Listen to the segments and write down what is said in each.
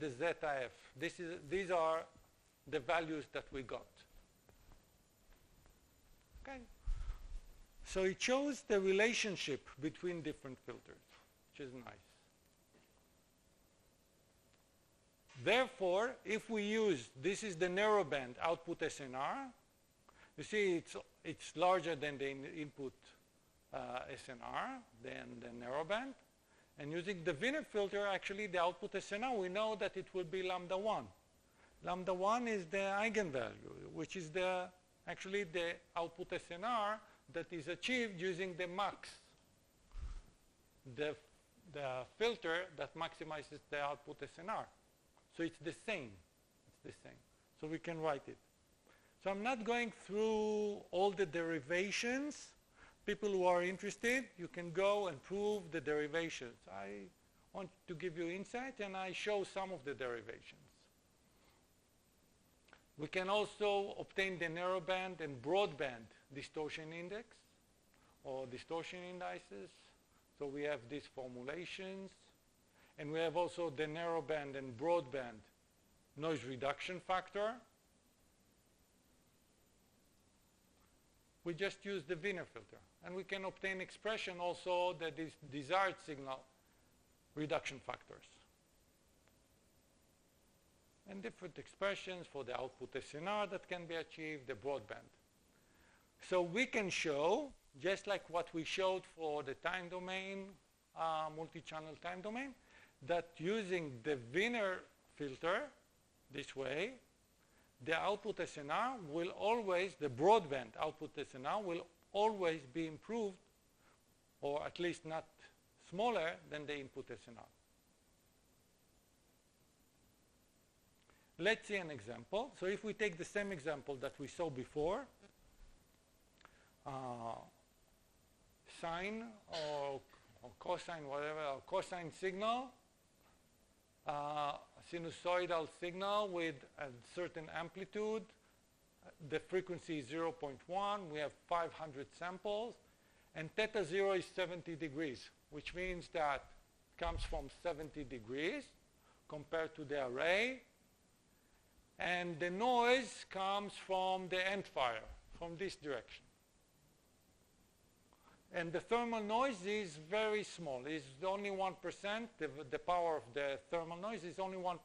the ZIF. These are the values that we got. Okay? So it shows the relationship between different filters, which is nice. Therefore, if we use, this is the narrowband output SNR. You see it's larger than the input SNR, than the narrowband. And using the Wiener filter, actually the output SNR, we know that it will be lambda 1. Lambda 1 is the eigenvalue, which is actually the output SNR that is achieved using the max, the filter that maximizes the output SNR. So it's the same. It's the same. So we can write it. So I'm not going through all the derivations. People who are interested, you can go and prove the derivations. I want to give you insight, and I show some of the derivations. We can also obtain the narrowband and broadband distortion index or distortion indices. So we have these formulations. And we have also the narrowband and broadband noise reduction factor. We just use the Wiener filter. And we can obtain expression also that is desired signal reduction factors. And different expressions for the output SNR that can be achieved, the broadband. So we can show, just like what we showed for the time domain, multi-channel time domain, that using the Wiener filter this way, the output SNR will always, the broadband output SNR will always be improved, or at least not smaller than the input SNR. Let's see an example. So if we take the same example that we saw before, sine or cosine, whatever, or cosine signal, sinusoidal signal with a certain amplitude. The frequency is 0.1. We have 500 samples. And theta 0 is 70 degrees, which means that it comes from 70 degrees compared to the array. And the noise comes from the end fire, from this direction. And the thermal noise is very small. It's only 1%. The power of the thermal noise is only 1%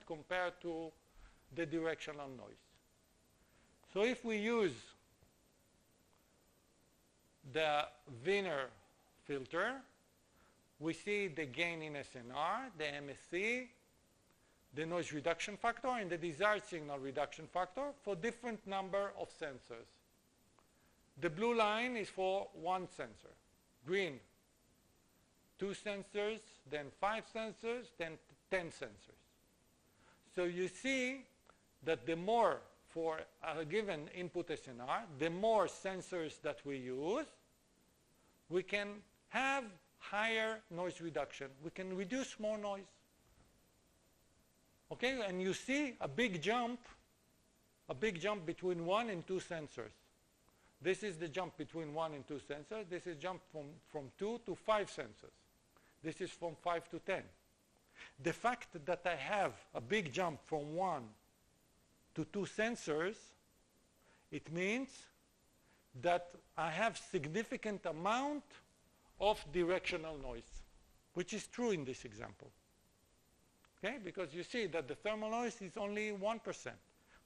compared to the directional noise. So if we use the Wiener filter, we see the gain in SNR, the MSC, the noise reduction factor, and the desired signal reduction factor for different number of sensors. The blue line is for one sensor. Green, 2 sensors, then 5 sensors, then 10 sensors. So you see that the more for a given input SNR, the more sensors that we use, we can have higher noise reduction. We can reduce more noise. Okay, and you see a big jump between 1 and 2 sensors. This is the jump between 1 and 2 sensors. This is jump from 2 to 5 sensors. This is from 5 to 10. The fact that I have a big jump from 1 to 2 sensors, it means that I have significant amount of directional noise, which is true in this example. Okay, because you see that the thermal noise is only 1%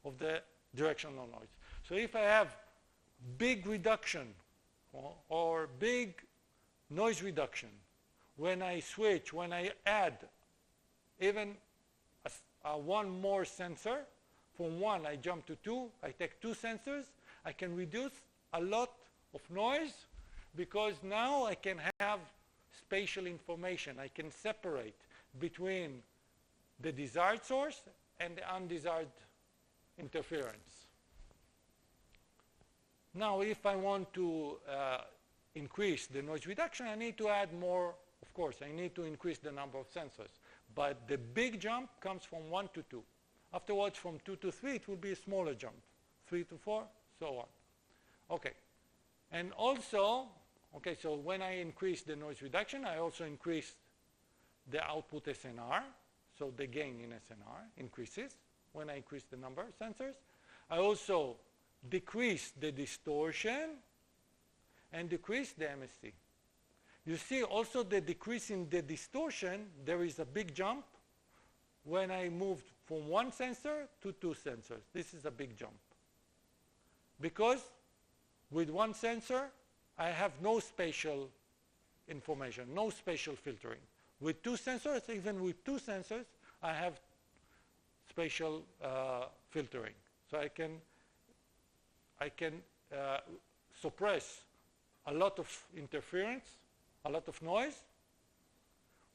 of the directional noise. So if I have big reduction or big noise reduction, when I switch, when I add even one more sensor, from 1 I jump to 2, I take 2 sensors, I can reduce a lot of noise because now I can have spatial information. I can separate between the desired source and the undesired interference. Now, if I want to increase the noise reduction, I need to add more. Of course, I need to increase the number of sensors. But the big jump comes from 1 to 2. Afterwards, from 2 to 3, it will be a smaller jump. 3 to 4, so on. Okay. And also, okay, so when I increase the noise reduction, I also increase the output SNR. so the gain in SNR increases when I increase the number of sensors. I also decrease the distortion and decrease the MST. You see also the decrease in the distortion, there is a big jump when I moved from one sensor to two sensors. This is a big jump. Because with one sensor, I have no spatial information, no spatial filtering. With two sensors, even with two sensors, I have spatial filtering. So I can suppress a lot of interference, a lot of noise,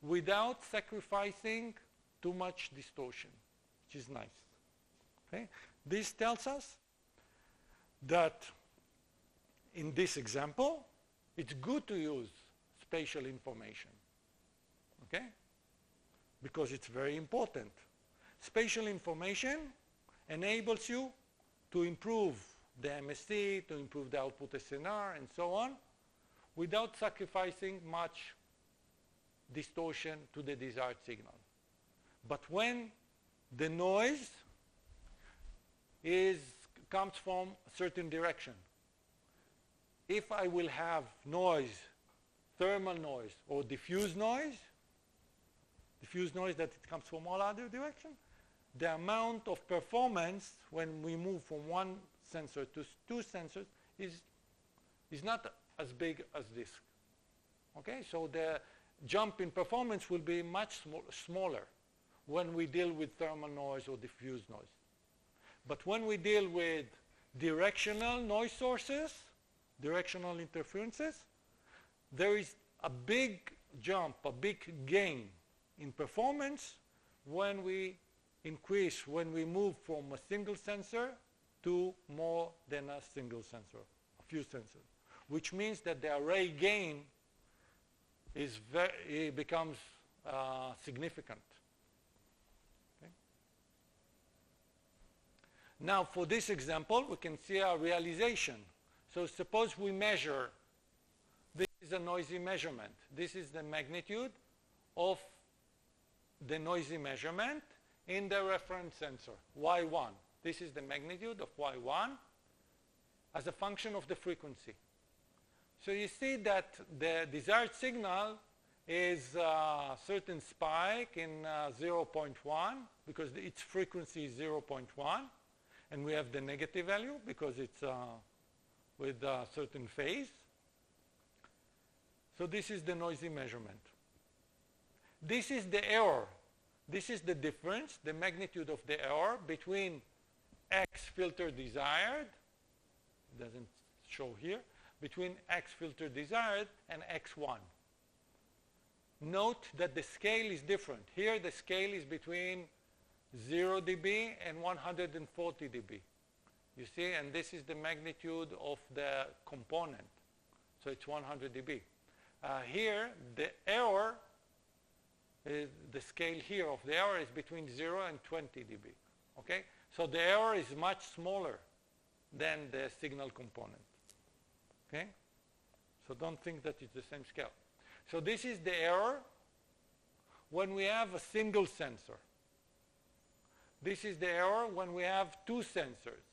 without sacrificing too much distortion, which is nice. Okay? This tells us that in this example, it's good to use spatial information, okay? Because it's very important. Spatial information enables you to improve the MST, to improve the output SNR, and so on, without sacrificing much distortion to the desired signal. But when the noise comes from a certain direction, if I will have noise, thermal noise, or diffuse noise that it comes from all other direction, the amount of performance when we move from one sensor to two sensors is not as big as this. Okay, so the jump in performance will be much smaller when we deal with thermal noise or diffuse noise. But when we deal with directional noise sources, directional interferences, there is a big jump, a big gain in performance when we move from a single sensor to more than a single sensor, a few sensors, which means that the array gain becomes significant. Okay? Now, for this example, we can see a realization. So suppose we measure, this is a noisy measurement. This is the magnitude of the noisy measurement in the reference sensor, Y1. This is the magnitude of Y1 as a function of the frequency. So you see that the desired signal is a certain spike in 0.1 because its frequency is 0.1, and we have the negative value because it's with a certain phase. So this is the noisy measurement. This is the error. This is the difference, the magnitude of the error between X filter desired, it doesn't show here, between X filter desired and X1. Note that the scale is different. Here the scale is between 0 dB and 140 dB. You see, and this is the magnitude of the component. So it's 100 dB. Here, the error, the scale here of the error is between 0 and 20 dB. Okay? So the error is much smaller than the signal component. Okay? So don't think that it's the same scale. So this is the error when we have a single sensor. This is the error when we have two sensors.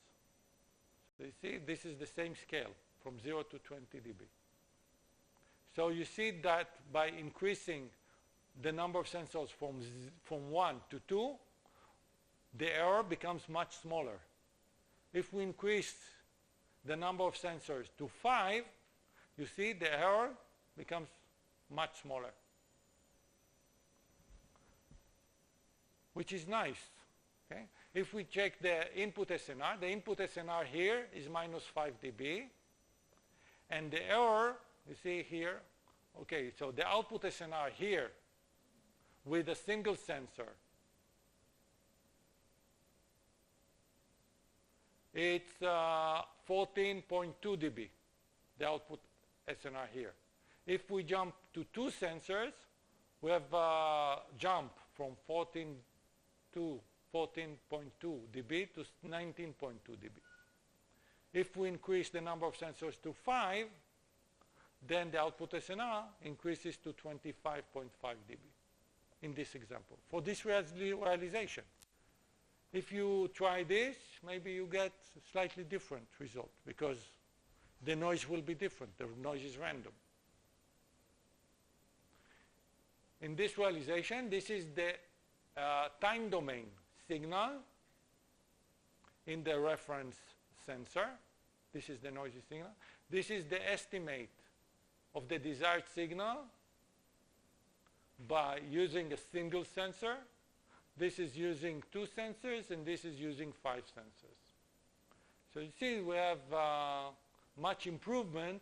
So you see, this is the same scale from 0 to 20 dB. So you see that by increasing the number of sensors from 1 to 2, the error becomes much smaller. If we increase the number of sensors to 5, you see the error becomes much smaller, which is nice. Okay? If we check the input SNR here is minus 5 dB, and the error, you see here, okay, so the output SNR here with a single sensor, it's 14.2 dB, the output SNR here. If we jump to two sensors, we have a jump from 14.2 dB to 19.2 dB. If we increase the number of sensors to 5, then the output SNR increases to 25.5 dB. in this example, for this realization. If you try this, maybe you get a slightly different result because the noise will be different. The noise is random. In this realization, this is the time domain signal in the reference sensor. This is the noisy signal. This is the estimate of the desired signal by using a single sensor. This is using 2 sensors, and this is using 5 sensors. So you see we have much improvement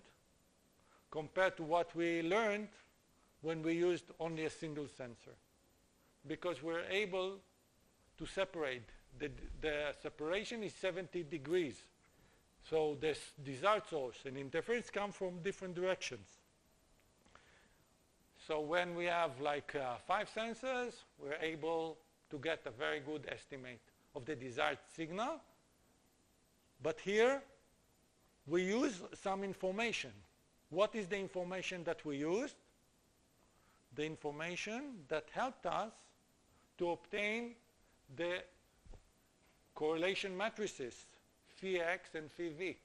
compared to what we learned when we used only a single sensor, because we're able to separate. The separation is 70 degrees. So this desired source and interference come from different directions. So when we have like 5 sensors, we're able to get a very good estimate of the desired signal. But here, we use some information. What is the information that we used? The information that helped us to obtain the correlation matrices, phi x and phi v,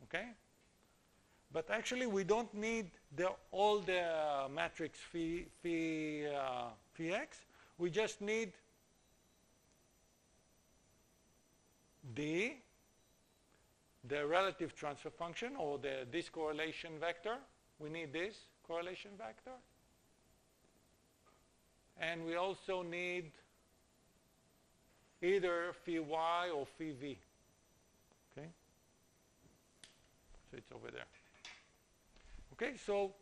okay? But actually, we don't need all the matrix phi x. We just need D, the relative transfer function, or this correlation vector. We need this correlation vector. And we also need either phi y or phi v. Okay? So it's over there. Okay, so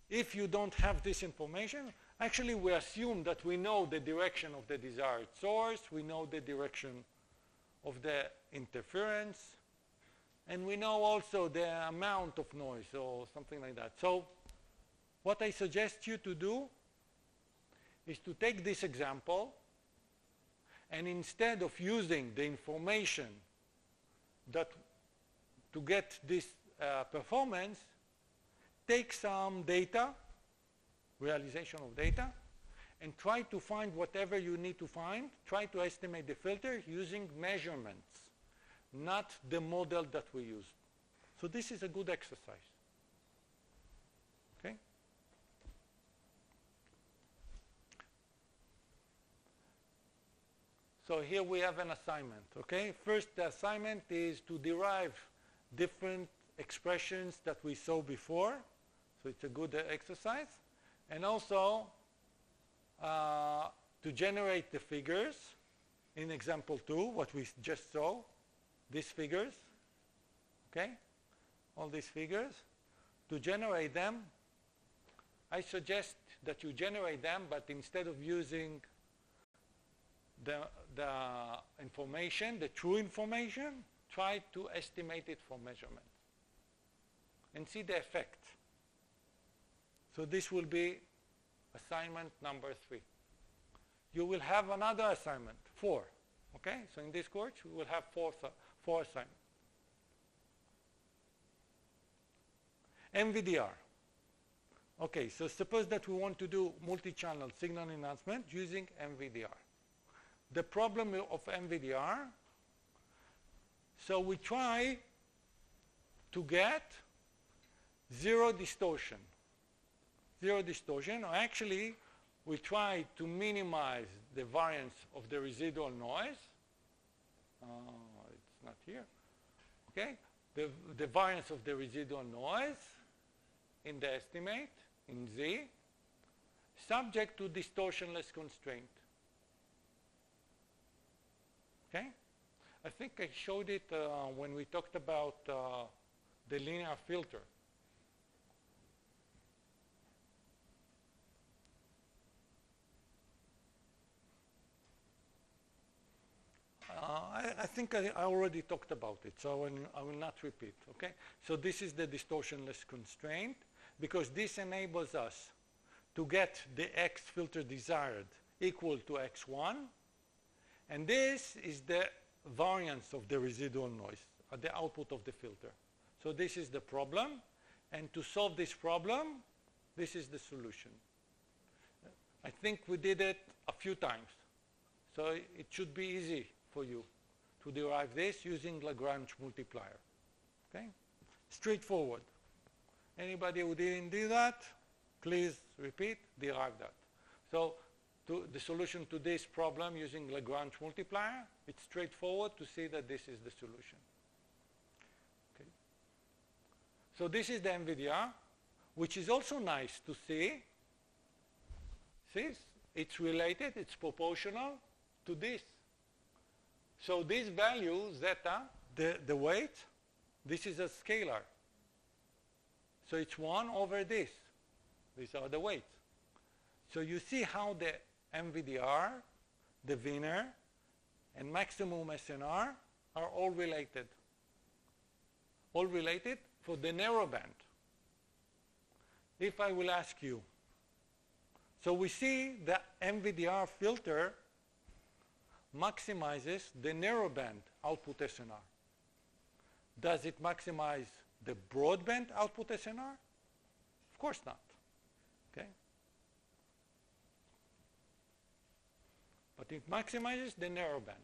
if you don't have this information, actually we assume that we know the direction of the desired source, we know the direction of the interference, and we know also the amount of noise or something like that. So what I suggest you to do is to take this example, and instead of using the information that to get this performance, take some data, realization of data, and try to find whatever you need to find. Try to estimate the filter using measurements, not the model that we used. So this is a good exercise. Okay? So here we have an assignment. Okay? First, the assignment is to derive different expressions that we saw before. So it's a good exercise. And also to generate the figures in example 2, what we just saw, these figures, okay? All these figures. To generate them, I suggest that you generate them, but instead of using the information, the true information, try to estimate it from measurement and see the effect. So this will be assignment number 3. You will have another assignment, 4. Okay? So in this course, we will have 4 assignments. MVDR. Okay, so suppose that we want to do multi-channel signal enhancement using MVDR. The problem of MVDR, so we try to get zero distortion. Zero distortion, or actually, we try to minimize the variance of the residual noise. It's not here. Okay? The variance of the residual noise in the estimate, in Z, subject to distortionless constraint. Okay? I think I showed it when we talked about the linear filter. I think I already talked about it, so I will not repeat, okay? So this is the distortionless constraint, because this enables us to get the X filter desired equal to X1, and this is the variance of the residual noise at the output of the filter. So this is the problem, and to solve this problem, this is the solution. I think we did it a few times. So it should be easy for you to derive this using Lagrange multiplier. Okay? Straightforward. Anybody who didn't do that, please repeat, derive that. So the solution to this problem using Lagrange multiplier, it's straightforward to see that this is the solution. Okay. So this is the MVDR, which is also nice to see. See, it's related, it's proportional to this. So this value, zeta, the weight, this is a scalar. So it's 1 over this. These are the weights. So you see how the MVDR, the Wiener, and maximum SNR are all related. All related for the narrow band. If I will ask you, so we see the MVDR filter maximizes the narrow band output SNR. Does it maximize the broadband output SNR? Of course not. Okay? But it maximizes the narrow band.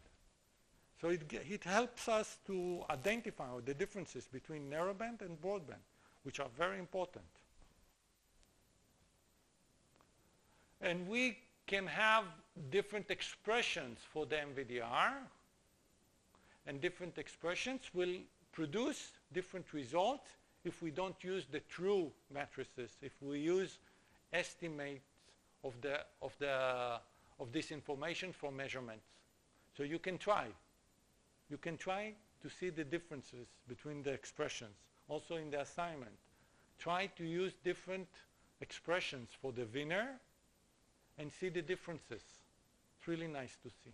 So it helps us to identify the differences between narrow band and broadband, which are very important. And we can have different expressions for the MVDR, and different expressions will produce different results if we don't use the true matrices, if we use estimates of this information from measurements. So you can try. You can try to see the differences between the expressions. Also in the assignment, try to use different expressions for the Wiener and see the differences. It's really nice to see.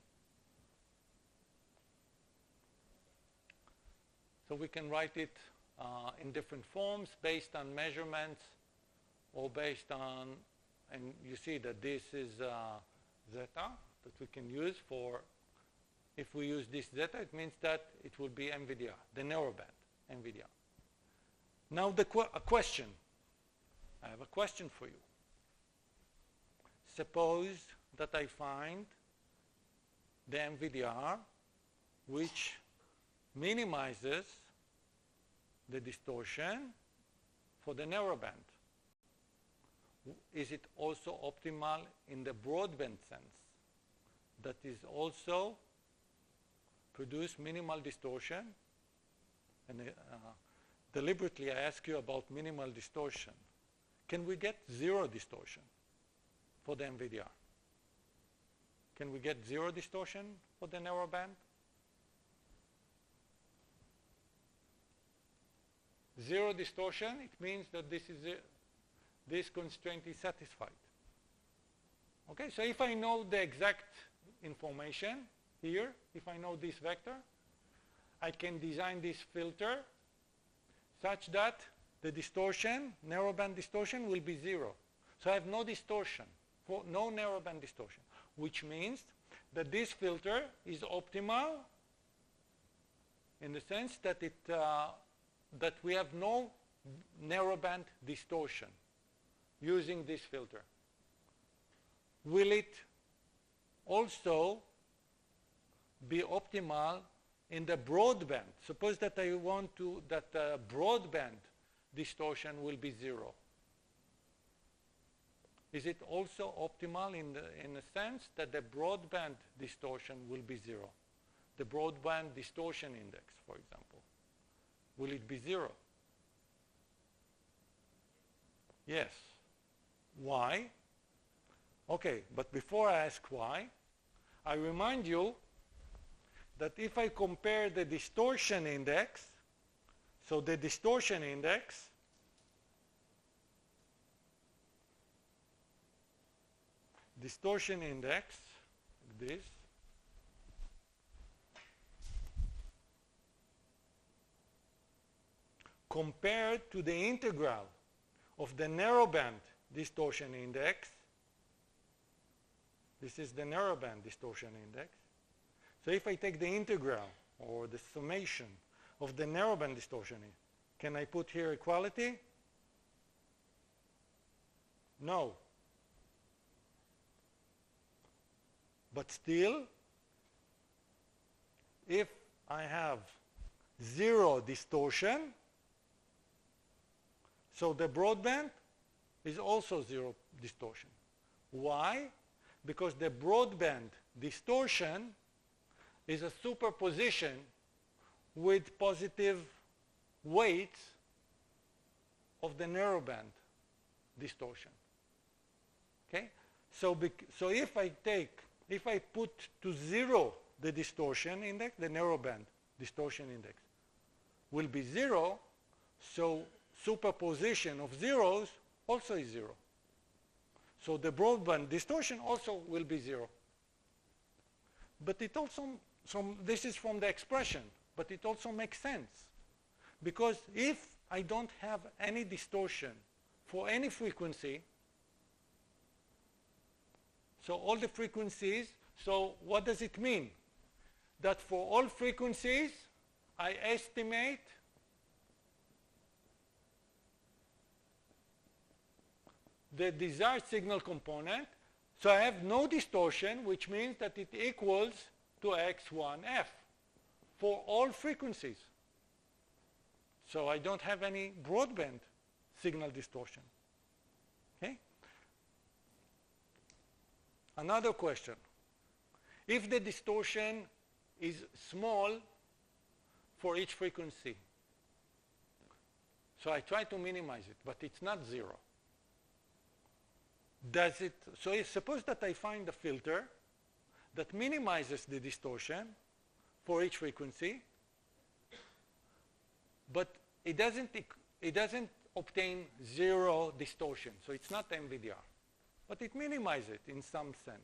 So we can write it in different forms based on measurements or based on, and you see that this is zeta that we can use for, if we use this zeta, it means that it will be MVDR, the narrow band MVDR. Now a question. I have a question for you. Suppose that I find the MVDR which minimizes the distortion for the narrow band. Is it also optimal in the broadband sense? That is also produce minimal distortion? And deliberately I ask you about minimal distortion. Can we get zero distortion for the MVDR? Can we get zero distortion for the narrow band? Zero distortion, it means that this constraint is satisfied. Okay, so if I know the exact information here, if I know this vector, I can design this filter such that the distortion, narrow band distortion, will be zero. So I have no distortion, no narrow band distortion, which means that this filter is optimal in the sense that that we have no narrow band distortion using this filter. Will it also be optimal in the broadband? Suppose that I want that broadband distortion will be zero. Is it also optimal in the sense that the broadband distortion will be zero? The broadband distortion index, for example. Will it be zero? Yes. Why? Okay, but before I ask why, I remind you that if I compare the distortion index, so the distortion index like this, compared to the integral of the narrowband distortion index. This is the narrowband distortion index. So if I take the integral or the summation of the narrowband distortion, can I put here equality? No. But still, if I have 0 distortion, so the broadband is also 0 distortion. Why? Because the broadband distortion is a superposition with positive weights of the narrowband distortion. Okay? So if I put to 0 the distortion index, the narrowband distortion index will be 0, so superposition of zeros also is 0. So the broadband distortion also will be 0. But it also, this is from the expression, but it also makes sense. Because if I don't have any distortion for any frequency, so all the frequencies, so what does it mean? That for all frequencies, I estimate the desired signal component. So I have no distortion, which means that it equals to x1f for all frequencies. So I don't have any broadband signal distortion. Okay? Another question. If the distortion is small for each frequency, so I try to minimize it, but it's not 0. Does it, so suppose that I find a filter that minimizes the distortion for each frequency, but it doesn't obtain 0 distortion, so it's not MVDR, but it minimizes it in some sense.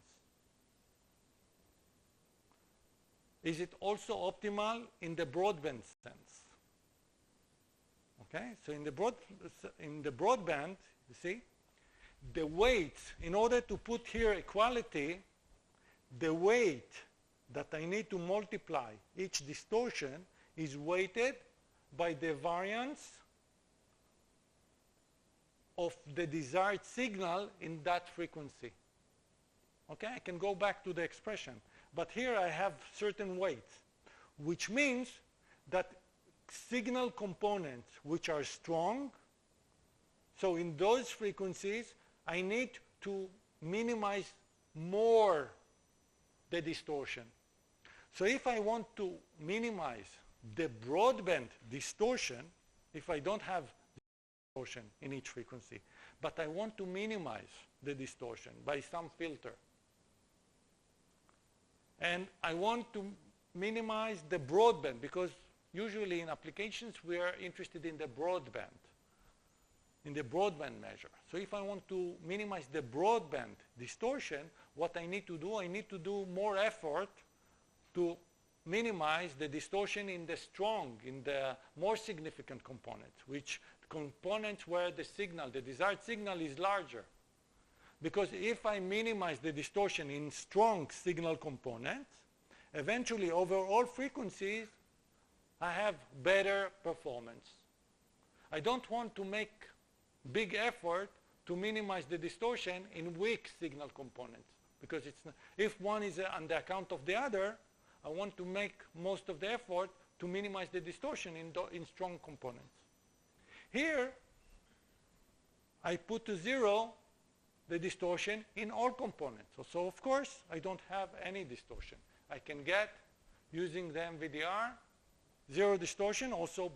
Is it also optimal in the broadband sense? Okay, so in the broadband, you see, the weight, in order to put here equality, the weight that I need to multiply each distortion is weighted by the variance of the desired signal in that frequency. Okay, I can go back to the expression. But here I have certain weights, which means that signal components which are strong, so in those frequencies, I need to minimize more the distortion. So if I want to minimize the broadband distortion, if I don't have distortion in each frequency, but I want to minimize the distortion by some filter, and I want to minimize the broadband, because usually in applications we are interested in the broadband measure. So if I want to minimize the broadband distortion, what I need to do, I need to do more effort to minimize the distortion in the strong, in the more significant components, which components where the signal, the desired signal is larger. Because if I minimize the distortion in strong signal components, eventually over all frequencies, I have better performance. I don't want to make big effort to minimize the distortion in weak signal components, because it's not, if one is on the account of the other, I want to make most of the effort to minimize the distortion in strong components. Here, I put to 0 the distortion in all components. So of course, I don't have any distortion. I can get, using the MVDR, 0 distortion, also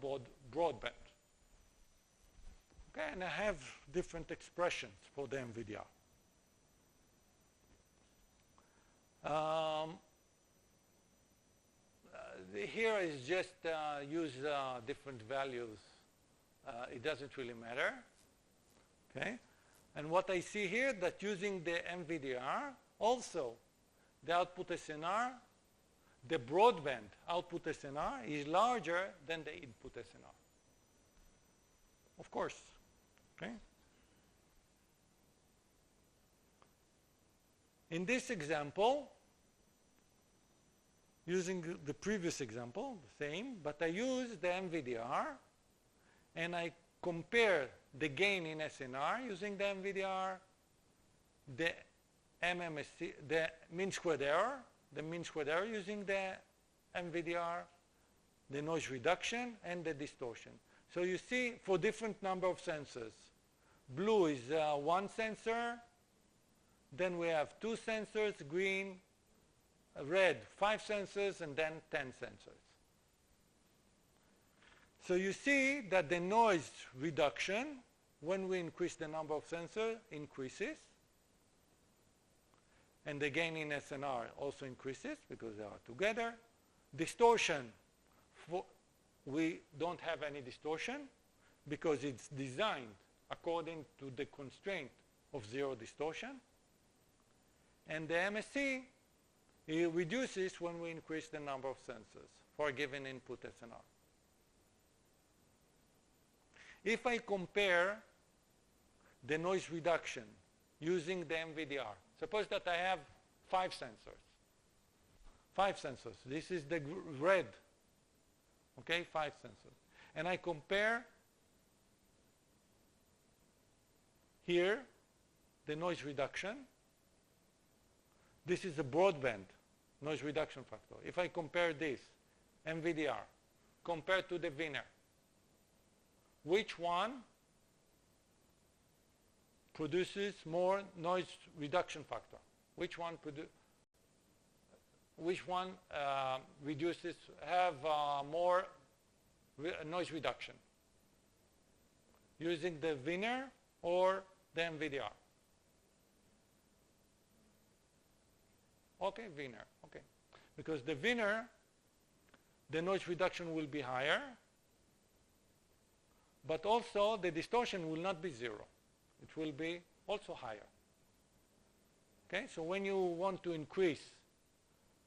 broadband. Okay, and I have different expressions for the MVDR. Here is just use different values. It doesn't really matter. Okay, and what I see here, that using the MVDR, also the output SNR, the broadband output SNR is larger than the input SNR. Of course. Okay. In this example, using the previous example, the same, but I use the MVDR and I compare the gain in SNR using the MVDR, the MMSC, the mean squared error using the MVDR, the noise reduction, and the distortion. So you see, for different number of sensors, blue is one sensor, then we have 2 sensors, green, red 5 sensors, and then 10 sensors. So you see that the noise reduction, when we increase the number of sensors, increases. And the gain in SNR also increases because they are together. Distortion, we don't have any distortion because it's designed according to the constraint of 0 distortion. And the MSC, it reduces when we increase the number of sensors for a given input SNR. If I compare the noise reduction using the MVDR, suppose that I have 5 sensors. 5 sensors. This is the red. Okay, 5 sensors. And I compare here the noise reduction. This is the broadband noise reduction factor. If I compare this, MVDR, compared to the Wiener, which one produces more noise reduction factor? Which one reduces, have more noise reduction? Using the Wiener or the MVDR? Okay, Wiener, okay. Because the Wiener, the noise reduction will be higher, but also the distortion will not be 0. It will be also higher. Okay, so when you want to increase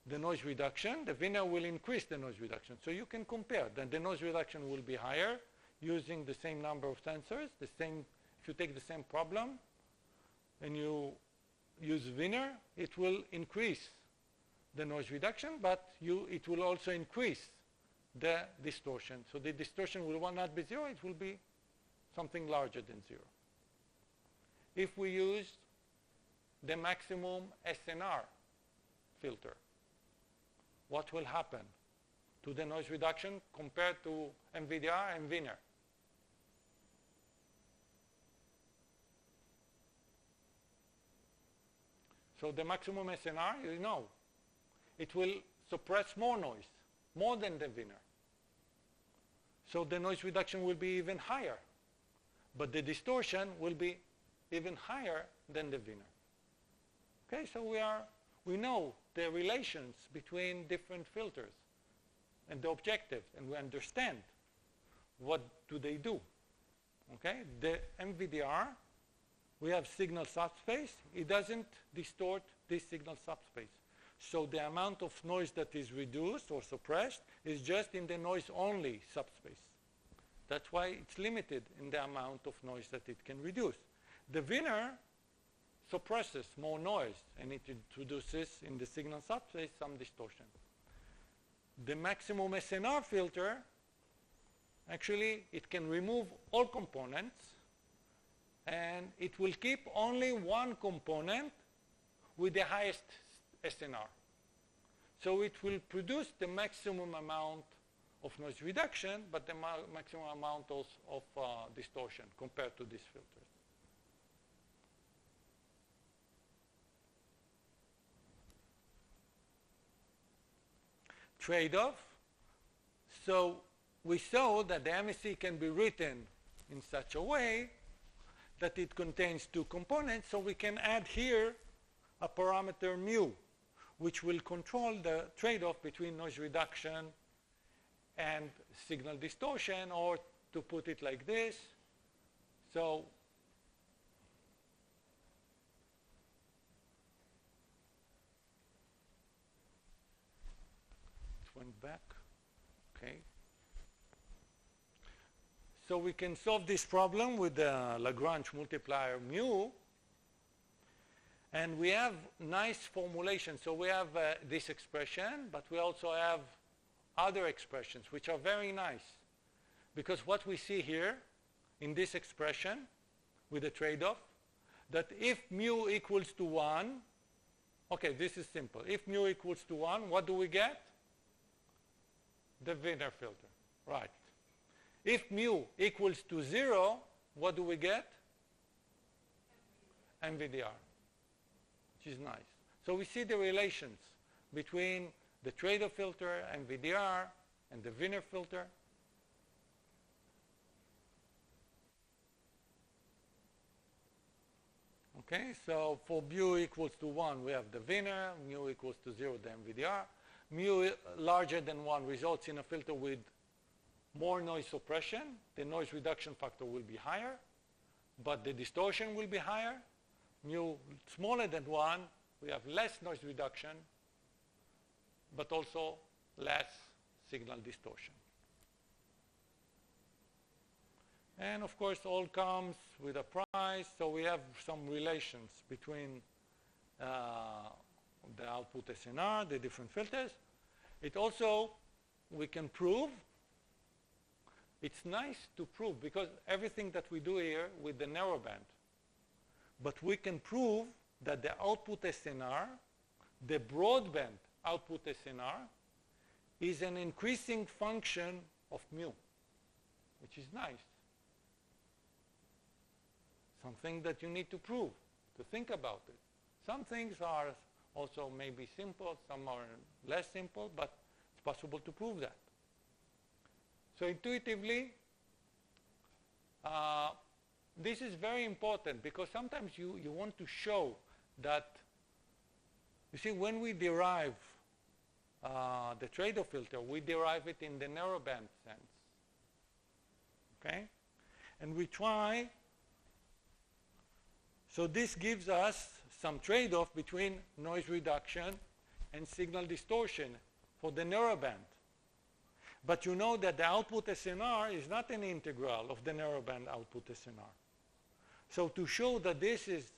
the noise reduction, the Wiener will increase the noise reduction. So you can compare. Then the noise reduction will be higher using the same number of sensors. If you take the same problem and you use Wiener, it will increase the noise reduction, but it will also increase the distortion. So the distortion will not be 0, it will be something larger than 0. If we use the maximum SNR filter, what will happen to the noise reduction compared to MVDR and Wiener? So the maximum SNR, you know, it will suppress more noise, more than the Wiener. So the noise reduction will be even higher, but the distortion will be even higher than the Wiener. Okay, so we know the relations between different filters and the objectives, and we understand what do they do. Okay, the MVDR, we have signal subspace. It doesn't distort this signal subspace. So the amount of noise that is reduced or suppressed is just in the noise-only subspace. That's why it's limited in the amount of noise that it can reduce. The Wiener suppresses more noise, and it introduces in the signal subspace some distortion. The maximum SNR filter, actually, it can remove all components, and it will keep only one component with the highest SNR. So it will produce the maximum amount of noise reduction, but the maximum amount of distortion compared to these filters. Trade-off. So we saw that the MSC can be written in such a way that it contains 2 components, so we can add here a parameter mu, which will control the trade-off between noise reduction and signal distortion, or to put it like this. So it went back. Okay. So we can solve this problem with the Lagrange multiplier mu. And we have nice formulation. So we have this expression, but we also have other expressions, which are very nice. Because what we see here in this expression with the trade-off, that if mu equals to 1, Okay, this is simple. If mu equals to 1, what do we get? The Wiener filter. Right. If mu equals to 0, what do we get? MVDR, which is nice. So we see the relations between the trade-off filter, MVDR, and the Wiener filter. Okay, so for mu equals to 1, we have the Wiener. Mu equals to 0, the MVDR. Mu larger than 1 results in a filter with more noise suppression. The noise reduction factor will be higher, but the distortion will be higher. Mu smaller than 1, we have less noise reduction, but also less signal distortion. And of course, all comes with a price, so we have some relations between the output SNR, the different filters. It also, we can prove, it's nice to prove, because everything that we do here with the narrowband, but we can prove that the output SNR, the broadband output SNR, is an increasing function of mu, which is nice. Something that you need to prove, to think about it. Some things are also maybe simple, some are less simple, but it's possible to prove that. So intuitively, this is very important, because sometimes you want to show that, you see, when we derive the trade-off filter, we derive it in the narrowband sense. Okay? And we try, so this gives us some trade-off between noise reduction and signal distortion for the narrowband. But you know that the output SNR is not an integral of the narrowband output SNR. So to show that this is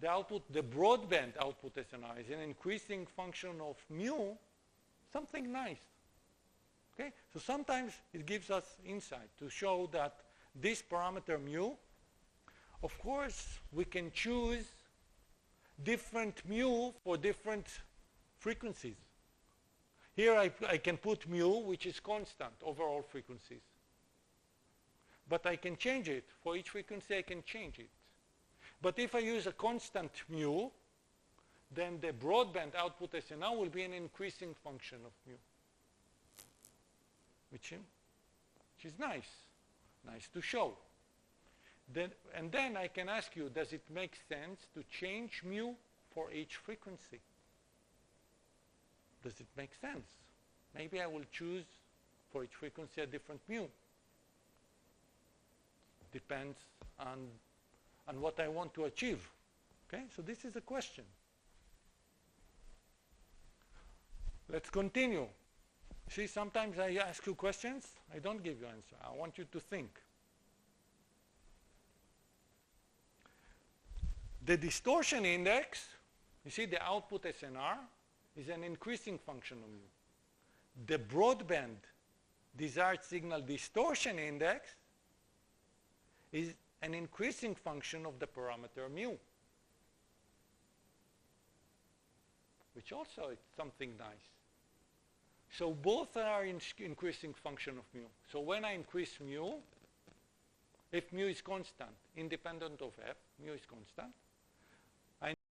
the output, the broadband output SNR is an increasing function of mu, something nice. Okay? So sometimes it gives us insight to show that this parameter mu, of course, we can choose different mu for different frequencies. Here I can put mu, which is constant over all frequencies. But I can change it. For each frequency, I can change it. But if I use a constant mu, then the broadband output SNR will be an increasing function of mu, which is nice. Nice to show. And then I can ask you, does it make sense to change mu for each frequency? Does it make sense? Maybe I will choose for each frequency a different mu. Depends on what I want to achieve. Okay, so this is a question. Let's continue. See, sometimes I ask you questions, I don't give you answer. I want you to think. The distortion index, you see the output SNR, is an increasing function of mu. The broadband desired signal distortion index is an increasing function of the parameter mu, which also is something nice. So both are increasing function of mu. So when I increase mu, if mu is constant, independent of f, mu is constant,